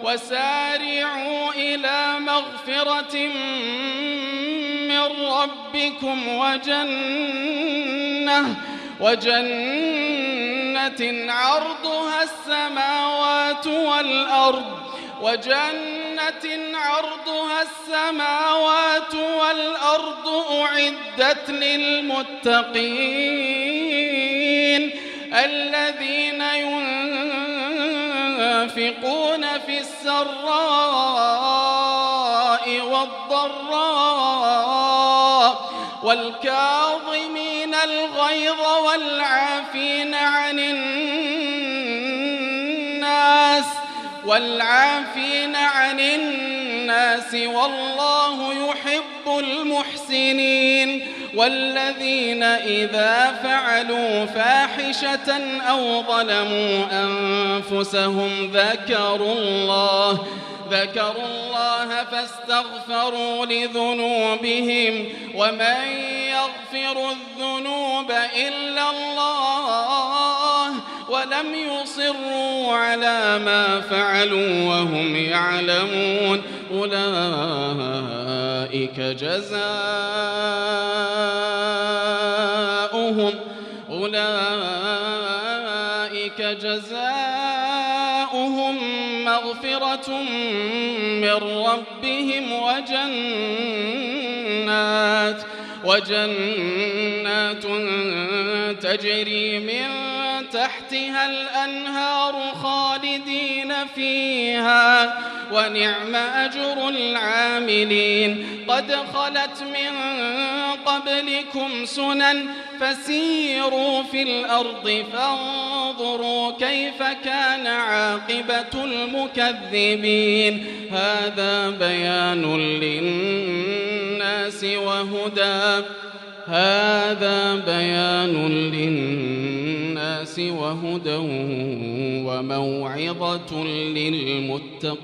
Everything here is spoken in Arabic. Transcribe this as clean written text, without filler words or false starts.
وسارعوا إلى مغفرة من ربكم وجنة عرضها السماوات والأرض أعدت للمتقين الذين ينفقون في السراء والضراء والكاظمين الغيظ والعافين عن الناس والله يحب المحسنين والذين إذا فعلوا فاحشة أو ظلموا أنفسهم ذكروا الله فاستغفروا لذنوبهم ومن يغفر الذنوب إلا الله ولم يصروا على ما فعلوا وهم يعلمون أولئك جزاؤهم مغفرة من ربهم وجنات تجري من تحتها الأنهار خالدين فيها ونعم أجر العاملين قد خلت من قبلكم سنن فسيروا في الأرض فانظروا كيف كان عاقبة المكذبين هذا بيان للناس وهدى وموعظة للمتقين.